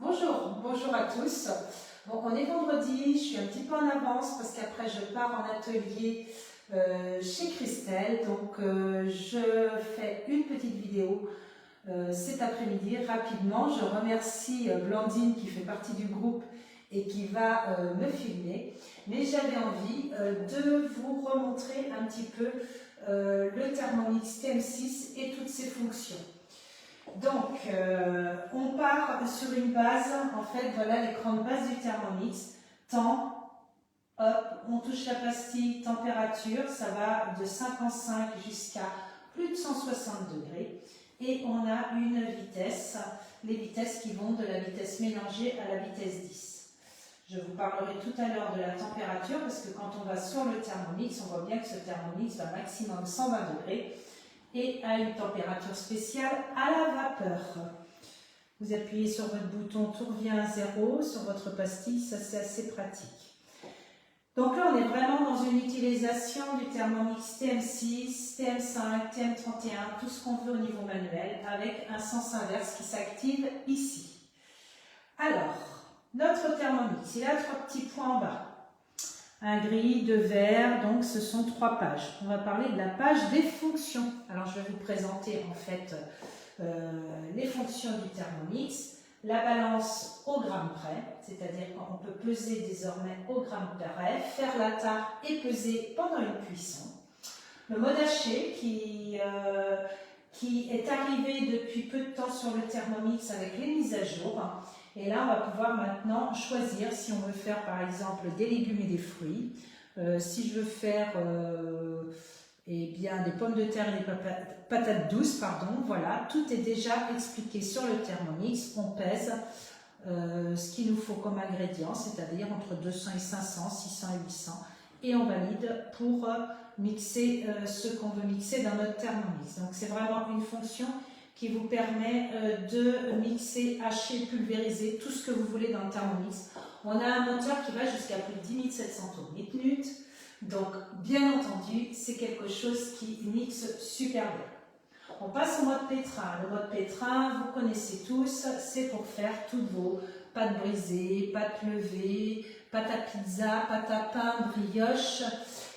Bonjour, bonjour à tous. Bon, on est vendredi, je suis un petit peu en avance parce qu'après je pars en atelier chez Christelle. Donc je fais une petite vidéo cet après-midi rapidement. Je remercie Blandine qui fait partie du groupe et qui va me filmer. Mais j'avais envie de vous remontrer un petit peu le Thermomix TM6 et toutes ses fonctions. Donc, on part sur une base, en fait, voilà l'écran de base du Thermomix. Temps, hop, on touche la pastille, température, ça va de 55 jusqu'à plus de 160 degrés. Et on a une vitesse, les vitesses qui vont de la vitesse mélangée à la vitesse 10. Je vous parlerai tout à l'heure de la température, parce que quand on va sur le Thermomix, on voit bien que ce Thermomix va maximum 120 degrés. Et à une température spéciale à la vapeur. Vous appuyez sur votre bouton, tout revient à 0 sur votre pastille, ça c'est assez pratique. Donc là on est vraiment dans une utilisation du Thermomix TM6, TM5, TM31, tout ce qu'on veut au niveau manuel, avec un sens inverse qui s'active ici. Alors, notre Thermomix, il a 3 petits points en bas. Un gris, 2 verts, donc ce sont 3 pages. On va parler de la page des fonctions. Alors je vais vous présenter en fait les fonctions du Thermomix. La balance au gramme près, c'est-à-dire qu'on peut peser désormais au gramme près, faire la tare et peser pendant une cuisson. Le mode haché qui est arrivé depuis peu de temps sur le Thermomix avec les mises à jour. Et là, on va pouvoir maintenant choisir si on veut faire par exemple des légumes et des fruits. Si je veux faire eh bien, des pommes de terre et des patates douces, pardon, voilà, tout est déjà expliqué sur le Thermomix. On pèse ce qu'il nous faut comme ingrédients, c'est-à-dire entre 200 et 500, 600 et 800. Et on valide pour mixer ce qu'on veut mixer dans notre Thermomix. Donc c'est vraiment une fonction qui vous permet de mixer, hacher, pulvériser tout ce que vous voulez dans le Thermomix. On a un moteur qui va jusqu'à plus de 10 700 tours minute. Donc, bien entendu, c'est quelque chose qui mixe super bien. On passe au mode pétrin. Le mode pétrin, vous connaissez tous, c'est pour faire toutes vos pâtes brisées, pâtes levées, pâtes à pizza, pâtes à pain, brioche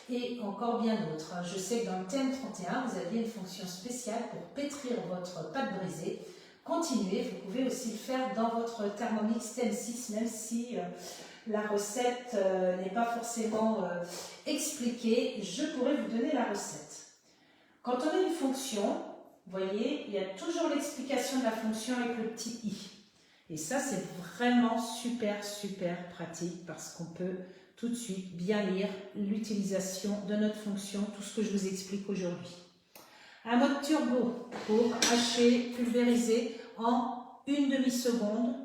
et encore bien d'autres. Je sais que dans le TM31, vous aviez une fonction spéciale pour pétrir votre pâte brisée. Continuez, vous pouvez aussi le faire dans votre Thermomix TM6, même si la recette n'est pas forcément expliquée. Je pourrais vous donner la recette. Quand on a une fonction, vous voyez, il y a toujours l'explication de la fonction avec le petit i. Et ça, c'est vraiment super pratique parce qu'on peut tout de suite bien lire l'utilisation de notre fonction, tout ce que je vous explique aujourd'hui. Un mode turbo pour hacher, pulvériser en une demi-seconde,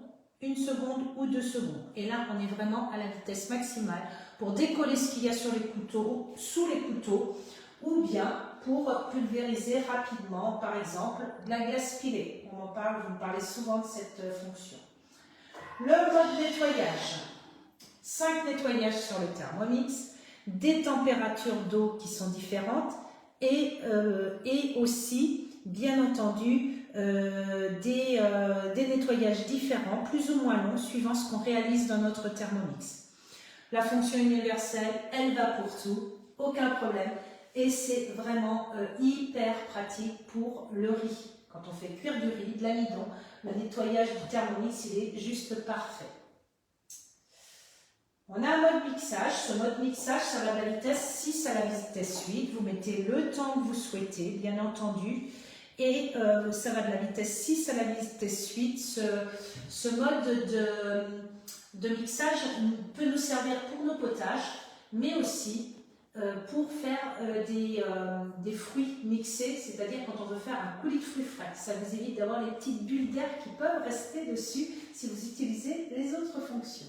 1 seconde ou 2 secondes. Et là, on est vraiment à la vitesse maximale pour décoller ce qu'il y a sur les couteaux, sous les couteaux, ou bien pour pulvériser rapidement, par exemple, de la glace pilée. On en parle, vous me parlez souvent de cette fonction. Le mode nettoyage. 5 nettoyages sur le Thermomix, des températures d'eau qui sont différentes et aussi, bien entendu, des nettoyages différents, plus ou moins longs, suivant ce qu'on réalise dans notre Thermomix. La fonction universelle, elle va pour tout, aucun problème. Et c'est vraiment hyper pratique pour le riz. Quand on fait cuire du riz, de l'amidon, le nettoyage du Thermomix, il est juste parfait. On a un mode mixage. Ce mode mixage, ça va de la vitesse 6 à la vitesse 8. Vous mettez le temps que vous souhaitez, bien entendu. Et ça va de la vitesse 6 à la vitesse 8. Ce mode de mixage peut nous servir pour nos potages, mais aussi pour faire des fruits mixés, c'est-à-dire quand on veut faire un coulis de fruits frais. Ça vous évite d'avoir les petites bulles d'air qui peuvent rester dessus si vous utilisez les autres fonctions.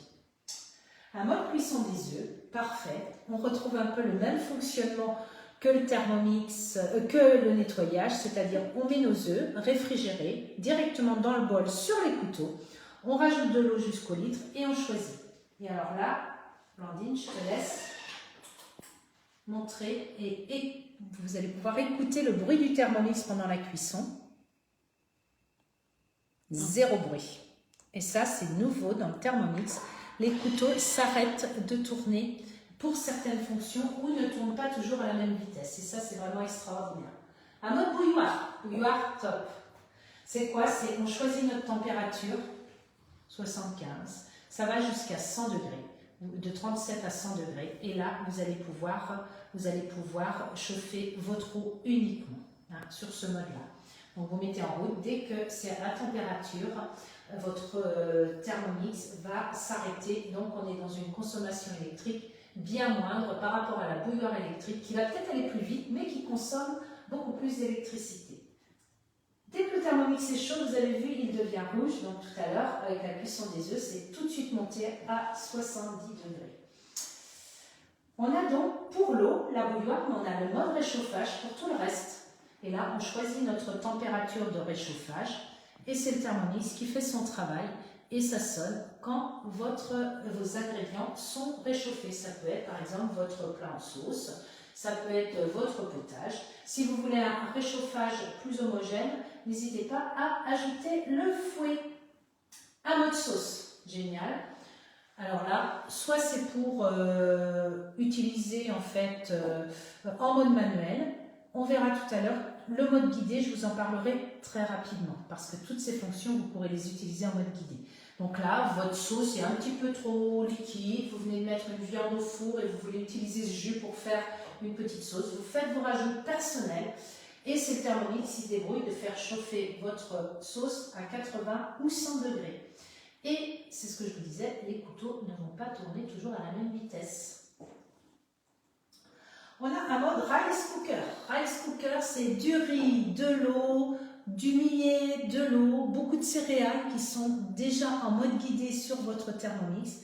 Un mode cuisson des œufs, parfait. On retrouve un peu le même fonctionnement que le Thermomix, que le nettoyage, c'est-à-dire on met nos œufs réfrigérés directement dans le bol sur les couteaux. On rajoute de l'eau jusqu'au litre et on choisit. Et alors là, Blandine, je te laisse montrer et vous allez pouvoir écouter le bruit du Thermomix pendant la cuisson. Zéro bruit. Et ça, c'est nouveau dans le Thermomix. Les couteaux s'arrêtent de tourner pour certaines fonctions ou ne tournent pas toujours à la même vitesse. Et ça, c'est vraiment extraordinaire. Un mode bouilloire. Bouilloire, top. C'est quoi? C'est on choisit notre température, 75. Ça va jusqu'à 100 degrés, de 37 à 100 degrés. Et là, vous allez pouvoir chauffer votre eau uniquement sur ce mode-là. Donc, vous mettez en route. Dès que c'est à la température, votre Thermomix va s'arrêter. Donc, on est dans une consommation électrique bien moindre par rapport à la bouilloire électrique qui va peut-être aller plus vite, mais qui consomme beaucoup plus d'électricité. Dès que le Thermomix est chaud, vous avez vu, il devient rouge. Donc, tout à l'heure, avec la cuisson des œufs, c'est tout de suite monté à 70 degrés. On a donc, pour l'eau, la bouilloire, mais on a le mode réchauffage pour tout le reste. Et là, on choisit notre température de réchauffage et c'est le Thermomix qui fait son travail et ça sonne quand vos ingrédients sont réchauffés. Ça peut être par exemple votre plat en sauce, ça peut être votre potage. Si vous voulez un réchauffage plus homogène, n'hésitez pas à ajouter le fouet. Un mode sauce, génial. Alors là, soit c'est pour utiliser en fait en mode manuel. On verra tout à l'heure, le mode guidé, je vous en parlerai très rapidement parce que toutes ces fonctions, vous pourrez les utiliser en mode guidé. Donc là, votre sauce est un petit peu trop liquide, vous venez de mettre une viande au four et vous voulez utiliser ce jus pour faire une petite sauce. Vous faites vos rajouts personnels et c'est le Thermomix qui se débrouille de faire chauffer votre sauce à 80 ou 100 degrés. Et c'est ce que je vous disais, les couteaux ne vont pas tourner toujours à la même vitesse. On a un mode rice cooker. Rice cooker, c'est du riz, de l'eau, du millet, de l'eau, beaucoup de céréales qui sont déjà en mode guidé sur votre Thermomix.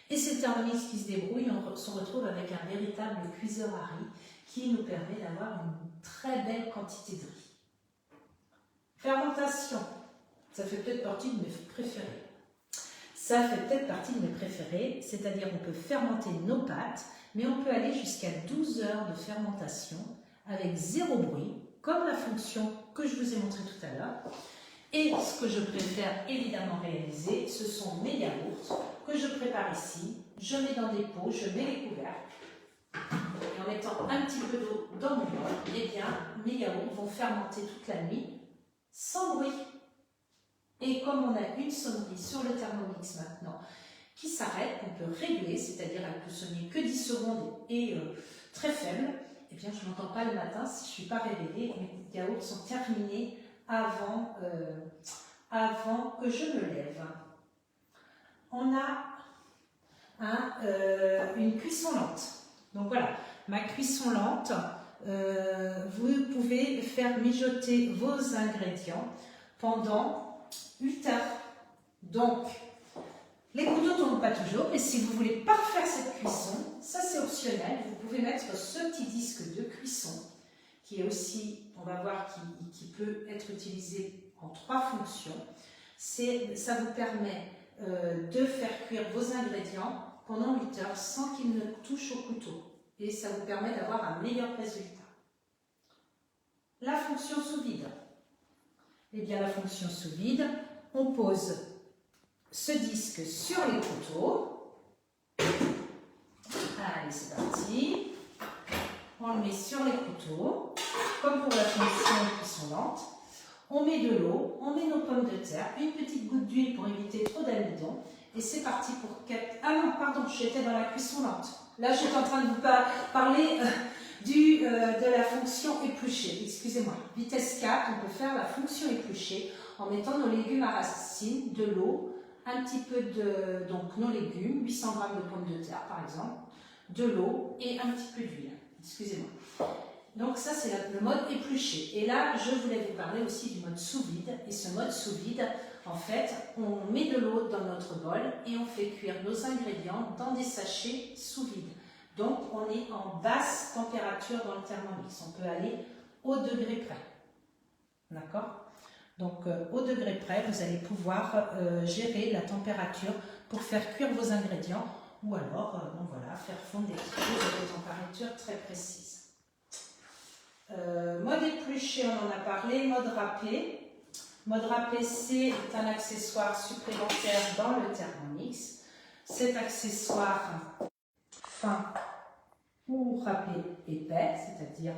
Et c'est le Thermomix qui se débrouille, on se retrouve avec un véritable cuiseur à riz qui nous permet d'avoir une très belle quantité de riz. Fermentation, ça fait peut-être partie de mes préférés. Ça fait peut-être partie de mes préférés, c'est-à-dire on peut fermenter nos pâtes, mais on peut aller jusqu'à 12 heures de fermentation avec zéro bruit, comme la fonction que je vous ai montrée tout à l'heure. Et ce que je préfère évidemment réaliser, ce sont mes yaourts que je prépare ici. Je mets dans des pots, je mets les couvercles. Et en mettant un petit peu d'eau dans mon bol, eh bien, mes yaourts vont fermenter toute la nuit sans bruit. Et comme on a une sonnerie sur le Thermomix maintenant qui s'arrête, on peut régler, c'est-à-dire elle peut sonner que 10 secondes et très faible, eh bien je ne m'entends pas le matin si je ne suis pas réveillée. Mes yaourts sont terminés avant que je me lève. On a une cuisson lente. Donc voilà, ma cuisson lente, vous pouvez faire mijoter vos ingrédients pendant 8 heures. Donc, les couteaux ne tournent pas toujours, mais si vous voulez pas faire cette cuisson, ça c'est optionnel, vous pouvez mettre ce petit disque de cuisson qui est aussi, on va voir, qui peut être utilisé en 3 fonctions. Ça vous permet de faire cuire vos ingrédients pendant 8 heures sans qu'ils ne touchent au couteau. Et ça vous permet d'avoir un meilleur résultat. La fonction sous vide. Eh bien, la fonction sous vide, on pose ce disque sur les couteaux. Allez, c'est parti. On le met sur les couteaux, comme pour la fonction cuisson lente. On met de l'eau, on met nos pommes de terre, une petite goutte d'huile pour éviter trop d'amidon. Et c'est parti pour 4... Ah non, pardon, j'étais dans la cuisson lente. Là, j'étais en train de vous parler de la fonction épluchée. Excusez-moi. Vitesse 4, on peut faire la fonction épluchée en mettant nos légumes à racines, de l'eau, un petit peu de... Donc, nos légumes, 800 g de pommes de terre, par exemple, de l'eau et un petit peu d'huile. Excusez-moi. Donc ça, c'est le mode épluché. Et là, je voulais vous parler aussi du mode sous vide. Et ce mode sous vide, en fait, on met de l'eau dans notre bol et on fait cuire nos ingrédients dans des sachets sous vide. Donc, on est en basse température dans le Thermomix. On peut aller au degré près. D'accord? Donc, au degré près, vous allez pouvoir gérer la température pour faire cuire vos ingrédients ou alors, bon, voilà, faire fondre des petites choses à des températures très précises. Mode épluché, on en a parlé. Mode râpé. Mode râpé, c'est un accessoire supplémentaire dans le Thermomix. Cet accessoire fin ou râpé épais, c'est-à-dire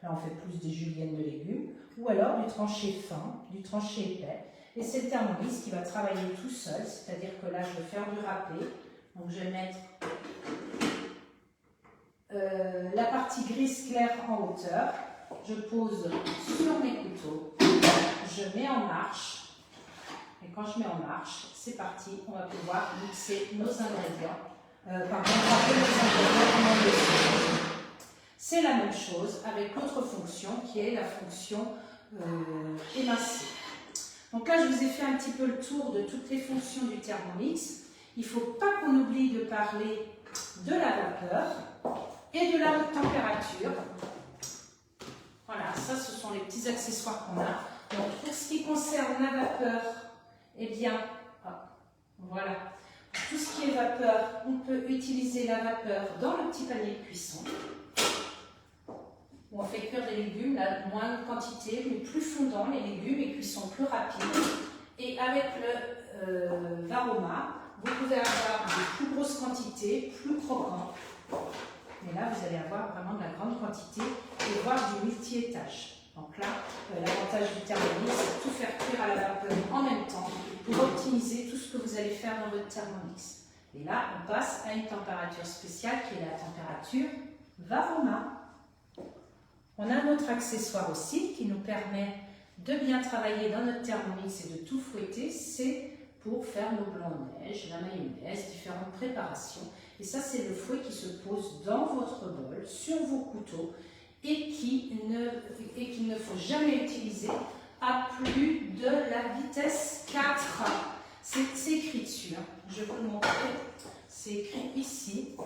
là on fait plus des juliennes de légumes, ou alors du tranché fin, du tranché épais. Et c'est le Thermomix qui va travailler tout seul, c'est-à-dire que là je vais faire du râpé, donc je vais mettre la partie grise claire en hauteur, je pose sur mes couteaux, je mets en marche, et quand je mets en marche, c'est parti, on va pouvoir mixer nos ingrédients, râper nos ingrédients en dessous. C'est la même chose avec l'autre fonction qui est la fonction émincer. Donc là, je vous ai fait un petit peu le tour de toutes les fonctions du Thermomix. Il ne faut pas qu'on oublie de parler de la vapeur et de la haute température. Voilà, ça ce sont les petits accessoires qu'on a. Donc pour ce qui concerne la vapeur, eh bien, voilà, pour tout ce qui est vapeur, on peut utiliser la vapeur dans le petit panier de cuisson. Où on fait cuire des légumes, la moindre quantité, mais plus fondant les légumes et cuisson plus rapide. Et avec le Varoma, vous pouvez avoir des plus grosses quantités, plus croquants. Mais là, vous allez avoir vraiment de la grande quantité et voire du multi-étage. Donc là, l'avantage du Thermomix, c'est de tout faire cuire à la vapeur en même temps pour optimiser tout ce que vous allez faire dans votre Thermomix. Et là, on passe à une température spéciale qui est la température Varoma. On a un autre accessoire aussi qui nous permet de bien travailler dans notre Thermomix et de tout fouetter, c'est pour faire nos blancs de neige, la mayonnaise, différentes préparations. Et ça, c'est le fouet qui se pose dans votre bol, sur vos couteaux, et qu'il ne faut jamais utiliser à plus de la vitesse 4. C'est écrit dessus, hein. Je vais vous le montrer. C'est écrit ici,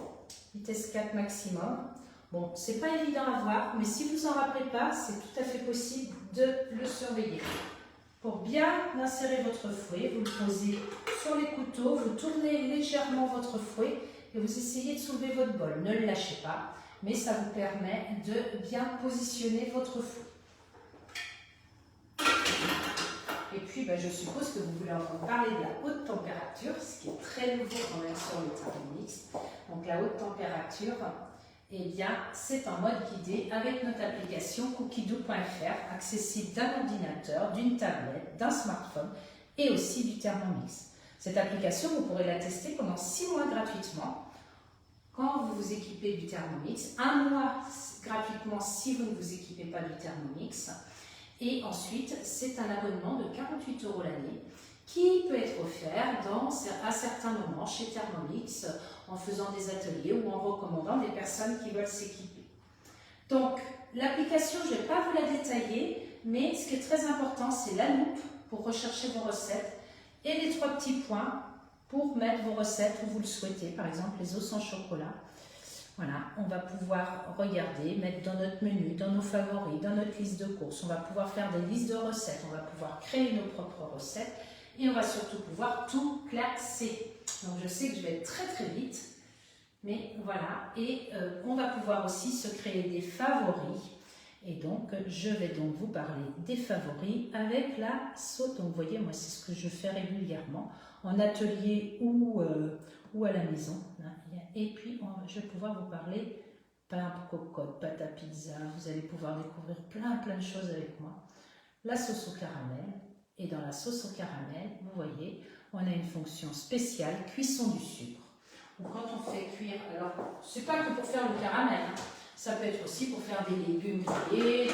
vitesse 4 maximum. Bon, c'est pas évident à voir, mais si vous en rappelez pas, c'est tout à fait possible de le surveiller. Pour bien insérer votre fouet, vous le posez sur les couteaux, vous tournez légèrement votre fouet et vous essayez de soulever votre bol. Ne le lâchez pas, mais ça vous permet de bien positionner votre fouet. Et puis, je suppose que vous voulez entendre parler de la haute température, ce qui est très nouveau quand même sur le Thermomix. Donc la haute température, eh bien, c'est en mode guidé avec notre application cookido.fr, accessible d'un ordinateur, d'une tablette, d'un smartphone et aussi du Thermomix. Cette application, vous pourrez la tester pendant 6 mois gratuitement quand vous vous équipez du Thermomix, 1 mois gratuitement si vous ne vous équipez pas du Thermomix. Et ensuite, c'est un abonnement de 48 € l'année qui peut être offert à certains moments chez Thermomix en faisant des ateliers ou en recommandant des personnes qui veulent s'équiper. Donc, l'application, je ne vais pas vous la détailler, mais ce qui est très important, c'est la loupe pour rechercher vos recettes et les 3 petits points pour mettre vos recettes où vous le souhaitez, par exemple les œufs sans chocolat. Voilà, on va pouvoir regarder, mettre dans notre menu, dans nos favoris, dans notre liste de courses. On va pouvoir faire des listes de recettes, on va pouvoir créer nos propres recettes et on va surtout pouvoir tout classer. Donc je sais que je vais être très très vite, mais voilà. Et on va pouvoir aussi se créer des favoris. Et donc je vais donc vous parler des favoris avec la sauce. Donc vous voyez, moi c'est ce que je fais régulièrement en atelier ou à la maison. Et puis, je vais pouvoir vous parler pain à cocotte, pâte à pizza. Vous allez pouvoir découvrir plein de choses avec moi. La sauce au caramel. Et dans la sauce au caramel, vous voyez, on a une fonction spéciale, cuisson du sucre. Ou quand on fait cuire, alors, c'est pas que pour faire le caramel, hein. Ça peut être aussi pour faire des légumes grillés,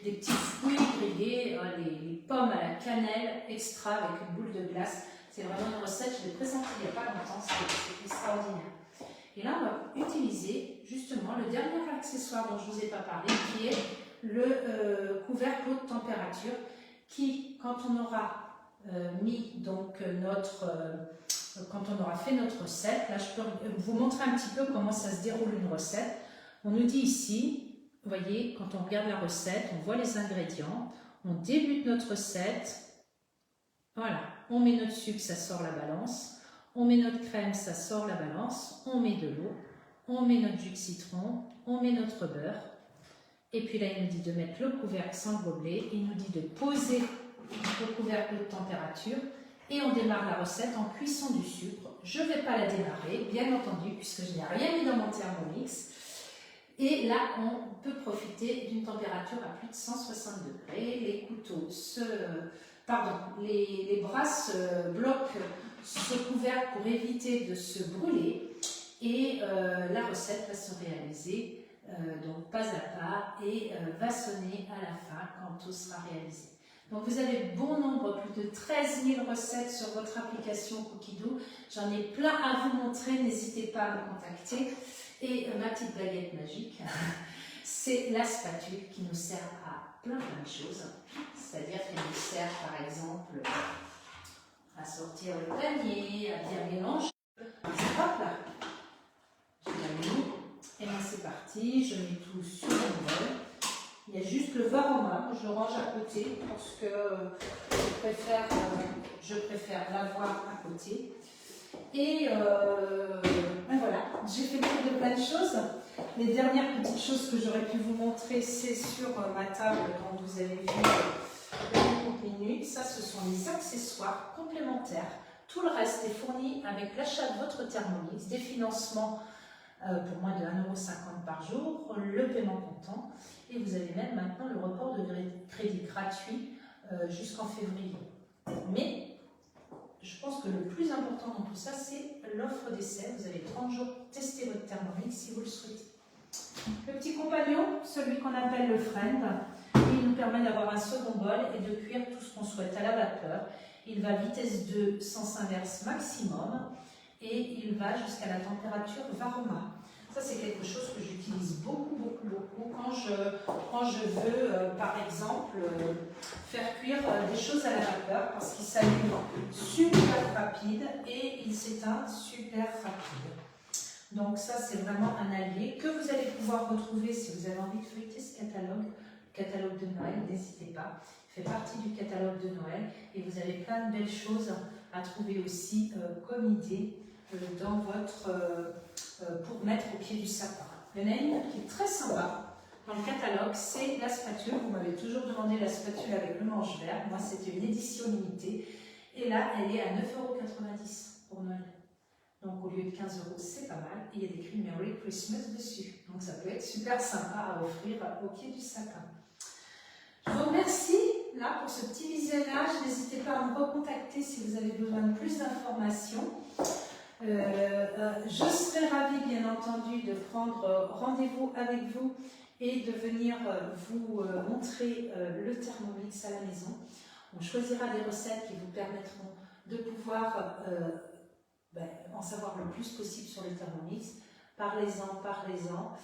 des petits fruits grillés, les pommes à la cannelle extra avec une boule de glace. C'est vraiment une recette, je l'ai présentée il n'y a pas longtemps, c'est extraordinaire. Et là, on va utiliser justement le dernier accessoire dont je ne vous ai pas parlé, qui est le couvercle haute température, qui, quand on aura mis donc quand on aura fait notre recette, là je peux vous montrer un petit peu comment ça se déroule une recette. On nous dit ici, vous voyez, quand on regarde la recette, on voit les ingrédients, on débute notre recette, voilà, on met notre sucre, ça sort la balance. On met notre crème, ça sort la balance. On met de l'eau. On met notre jus de citron. On met notre beurre. Et puis là, il nous dit de mettre le couvercle sans le gobelet. Il nous dit de poser recouvert de température et on démarre la recette en cuisson du sucre. Je ne vais pas la démarrer, bien entendu, puisque je n'ai rien mis dans mon Thermomix. Et là, on peut profiter d'une température à plus de 160 degrés. Les couteaux les brasses bloquent ce couvercle pour éviter de se brûler. Et la recette va se réaliser donc pas à pas et va sonner à la fin quand tout sera réalisé. Donc vous avez bon nombre, plus de 13 000 recettes sur votre application Cookido. J'en ai plein à vous montrer, n'hésitez pas à me contacter. Et ma petite baguette magique, c'est la spatule qui nous sert à plein de choses. C'est-à-dire qu'elle nous sert par exemple à sortir le panier, à bien mélanger. Hop là, je l'ai mis. Et bien c'est parti, je mets tout sur mon bol. Il y a juste le Varoma, je le range à côté parce que je préfère l'avoir à côté. Et ben voilà, j'ai fait le tour de plein de choses. Les dernières petites choses que j'aurais pu vous montrer, c'est sur ma table, quand vous avez vu il y a 30 minutes. Ça, ce sont les accessoires complémentaires. Tout le reste est fourni avec l'achat de votre Thermomix, des financements pour moins de 1,50 € par jour, le paiement comptant. Et vous avez même maintenant le report de crédit gratuit jusqu'en février. Mais je pense que le plus important dans tout ça, c'est l'offre d'essai. Vous avez 30 jours pour tester votre Thermomix si vous le souhaitez. Le petit compagnon, celui qu'on appelle le Friend, il nous permet d'avoir un second bol et de cuire tout ce qu'on souhaite à la vapeur. Il va à vitesse de sens inverse maximum et il va jusqu'à la température Varoma. Ça, c'est quelque chose que j'utilise beaucoup quand je veux, par exemple, faire cuire des choses à la vapeur parce qu'il s'allume super rapide et il s'éteint super rapide. Donc ça, c'est vraiment un allié que vous allez pouvoir retrouver si vous avez envie de feuilleter ce catalogue, le catalogue de Noël, n'hésitez pas. Il fait partie du catalogue de Noël et vous avez plein de belles choses à trouver aussi comme idée dans pour mettre au pied du sapin. Il y en a une qui est très sympa dans le catalogue, c'est la spatule. Vous m'avez toujours demandé la spatule avec le manche vert. Moi, c'était une édition limitée. Et là, elle est à 9,90 € pour Noël. Donc, au lieu de 15 €, c'est pas mal. Et il y a écrit Merry Christmas dessus. Donc, ça peut être super sympa à offrir au pied du sapin. Je vous remercie là pour ce petit visionnage. N'hésitez pas à me recontacter si vous avez besoin de plus d'informations. Je serai ravie, bien entendu, de prendre rendez-vous avec vous et de venir vous montrer le Thermomix à la maison. On choisira des recettes qui vous permettront de pouvoir en savoir le plus possible sur le Thermomix. Parlez-en, parlez-en.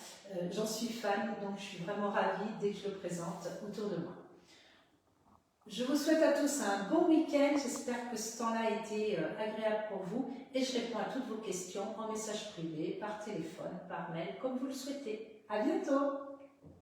J'en suis fan, donc je suis vraiment ravie dès que je le présente autour de moi. Je vous souhaite à tous un bon week-end. J'espère que ce temps-là a été agréable pour vous et je réponds à toutes vos questions en message privé, par téléphone, par mail, comme vous le souhaitez. À bientôt!